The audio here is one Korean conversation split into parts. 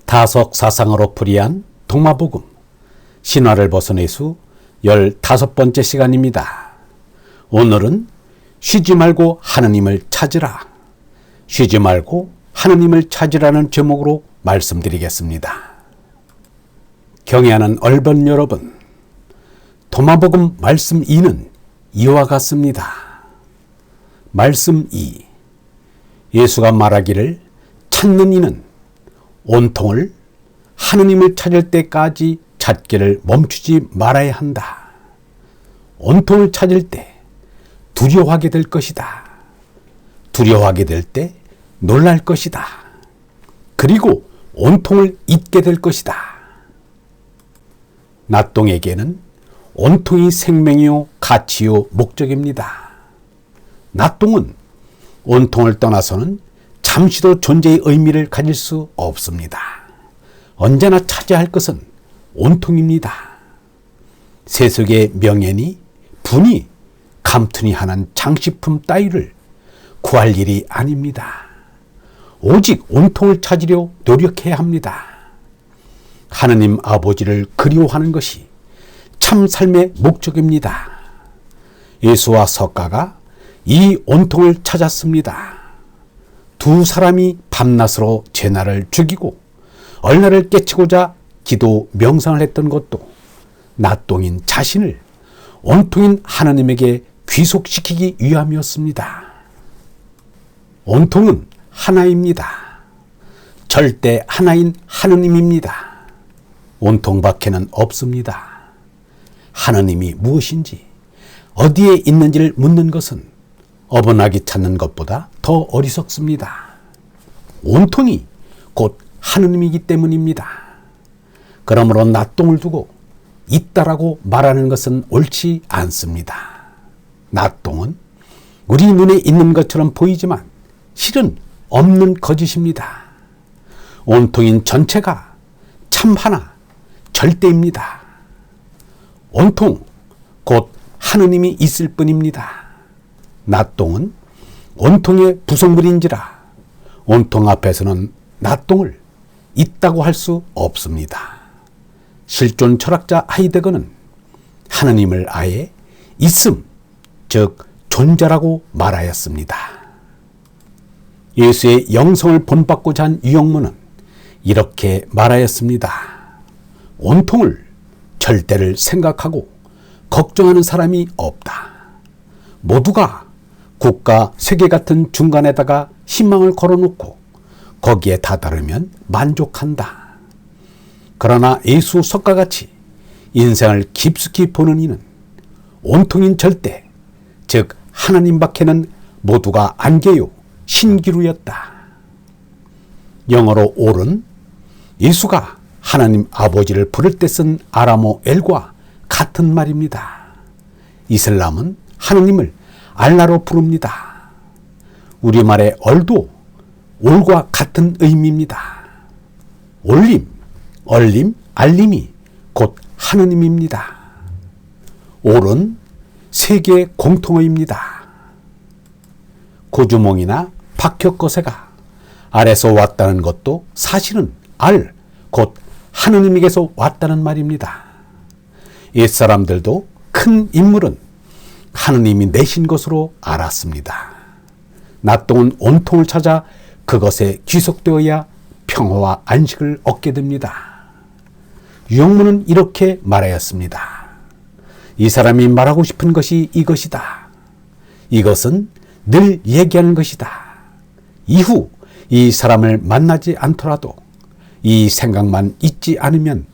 다속 사상으로 풀이한 동마복음 신화를 벗은 예수 15번째 시간입니다. 오늘은 쉬지 말고 하느님을 찾으라, 쉬지 말고 하느님을 찾으라는 제목으로 말씀드리겠습니다. 경애하는 얼번 여러분, 동마복음 말씀 2는 이와 같습니다. 말씀 2. 예수가 말하기를 찾는 이는 온통을 하느님을 찾을 때까지 찾기를 멈추지 말아야 한다. 온통을 찾을 때 두려워하게 될 것이다. 두려워하게 될 때 놀랄 것이다. 그리고 온통을 잊게 될 것이다. 나똥에게는 온통이 생명이요 가치요 목적입니다. 나똥은 온통을 떠나서는 잠시도 존재의 의미를 가질 수 없습니다. 언제나 찾아야 할 것은 온통입니다. 세속의 명예니 분이 감투니 하는 장식품 따위를 구할 일이 아닙니다. 오직 온통을 찾으려 노력해야 합니다. 하느님 아버지를 그리워하는 것이 참 삶의 목적입니다. 예수와 석가가 이 온통을 찾았습니다. 두 사람이 밤낮으로 제나를 죽이고 얼나를 깨치고자 기도 명상을 했던 것도 나똥인 자신을 온통인 하나님에게 귀속시키기 위함이었습니다. 온통은 하나입니다. 절대 하나인 하느님입니다. 온통 밖에는 없습니다. 하느님이 무엇인지 어디에 있는지를 묻는 것은 어번하게 찾는 것보다 더 어리석습니다. 온통이 곧 하느님이기 때문입니다. 그러므로 나똥을 두고 있다라고 말하는 것은 옳지 않습니다. 나똥은 우리 눈에 있는 것처럼 보이지만 실은 없는 거짓입니다. 온통인 전체가 참 하나, 절대입니다. 온통 곧 하느님이 있을 뿐입니다. 나똥은 온통의 부속물인지라 온통 앞에서는 나똥을 있다고 할 수 없습니다. 실존 철학자 하이데거는 하느님을 아예 있음, 즉 존재라고 말하였습니다. 예수의 영성을 본받고자 한 유영문은 이렇게 말하였습니다. 온통을, 절대를 생각하고 걱정하는 사람이 없다. 모두가 국가, 세계 같은 중간에다가 희망을 걸어놓고 거기에 다다르면 만족한다. 그러나 예수 석가같이 인생을 깊숙이 보는 이는 온통인 절대, 즉 하나님 밖에는 모두가 안개요 신기루였다. 영어로 all은 예수가 하나님 아버지를 부를 때 쓴 아람어 엘과 같은 말입니다. 이슬람은 하느님을 알라로 부릅니다. 우리말의 얼도 올과 같은 의미입니다. 올림, 얼림, 알림이 곧 하느님입니다. 올은 세계의 공통어입니다. 고주몽이나 박혁거세가 알에서 왔다는 것도 사실은 알, 곧 하느님에게서 왔다는 말입니다. 옛사람들도 큰 인물은 하느님이 내신 것으로 알았습니다. 나똥은 온통을 찾아 그것에 귀속되어야 평화와 안식을 얻게 됩니다. 유영문은 이렇게 말하였습니다. 이 사람이 말하고 싶은 것이 이것이다. 이것은 늘 얘기하는 것이다. 이후 이 사람을 만나지 않더라도 이 생각만 잊지 않으면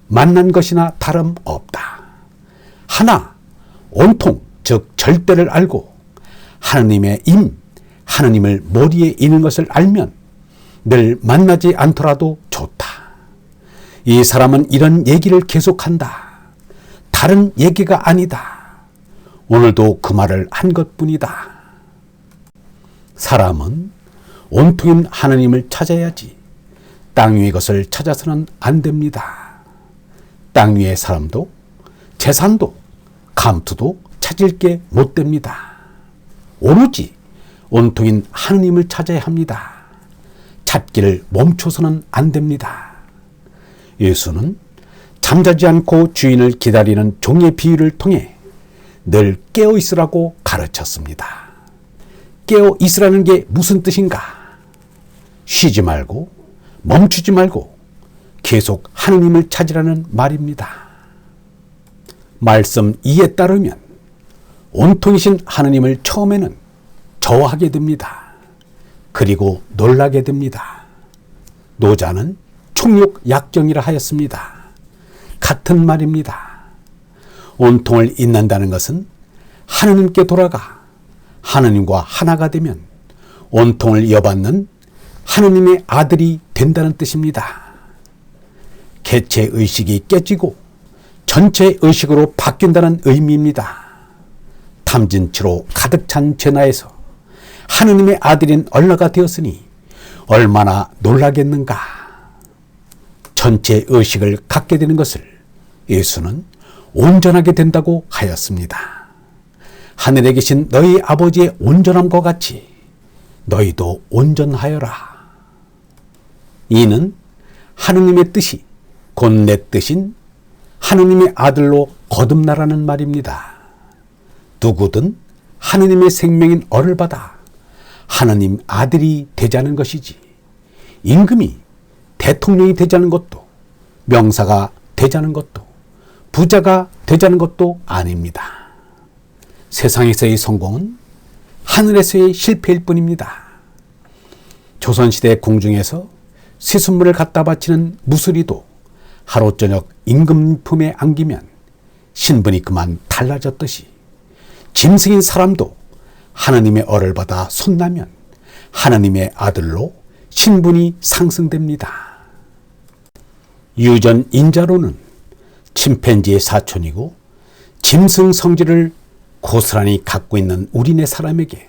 만난 것이나 다름없다. 하나, 온통, 즉 절대를 알고 하느님의 하느님을 머리에 있는 것을 알면 늘 만나지 않더라도 좋다. 이 사람은 이런 얘기를 계속한다. 다른 얘기가 아니다. 오늘도 그 말을 한 것뿐이다. 사람은 온통인 하느님을 찾아야지 땅 위의 것을 찾아서는 안 됩니다. 땅 위의 사람도 재산도 감투도 찾을 게 못 됩니다. 오로지 온통인 하느님을 찾아야 합니다. 찾기를 멈춰서는 안 됩니다. 예수는 잠자지 않고 주인을 기다리는 종의 비유를 통해 늘 깨어 있으라고 가르쳤습니다. 깨어 있으라는 게 무슨 뜻인가? 쉬지 말고 멈추지 말고 계속 하느님을 찾으라는 말입니다. 말씀 2에 따르면 온통이신 하느님을 처음에는 저하게 됩니다. 그리고 놀라게 됩니다. 노자는 총욕약정이라 하였습니다. 같은 말입니다. 온통을 잇는다는 것은 하느님께 돌아가 하느님과 하나가 되면 온통을 이어받는 하느님의 아들이 된다는 뜻입니다. 개체 의식이 깨지고 전체 의식으로 바뀐다는 의미입니다. 탐진치로 가득 찬 죄나에서 하느님의 아들인 얼라가 되었으니 얼마나 놀라겠는가. 전체 의식을 갖게 되는 것을 예수는 온전하게 된다고 하였습니다. 하늘에 계신 너희 아버지의 온전함과 같이 너희도 온전하여라. 이는 하느님의 뜻이 곧 내 뜻인 하느님의 아들로 거듭나라는 말입니다. 누구든 하느님의 생명인 얼을 받아 하느님 아들이 되자는 것이지, 임금이 대통령이 되자는 것도, 명사가 되자는 것도, 부자가 되자는 것도 아닙니다. 세상에서의 성공은 하늘에서의 실패일 뿐입니다. 조선시대 궁중에서 쇠순물을 갖다 바치는 무술이도 하루 저녁 임금 품에 안기면 신분이 그만 달라졌듯이 짐승인 사람도 하나님의 얼을 받아 손나면 하나님의 아들로 신분이 상승됩니다. 유전 인자로는 침팬지의 사촌이고 짐승 성질을 고스란히 갖고 있는 우리네 사람에게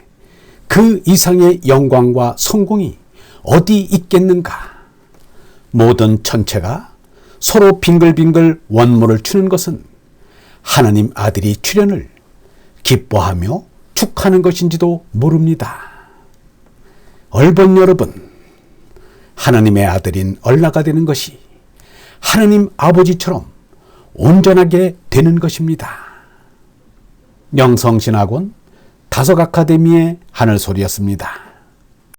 그 이상의 영광과 성공이 어디 있겠는가? 모든 천체가 서로 빙글빙글 원물을 추는 것은 하나님 아들이 출현을 기뻐하며 축하하는 것인지도 모릅니다. 얼본 여러분, 하나님의 아들인 얼라가 되는 것이 하나님 아버지처럼 온전하게 되는 것입니다. 명성신학원 다석아카데미의 하늘소리였습니다.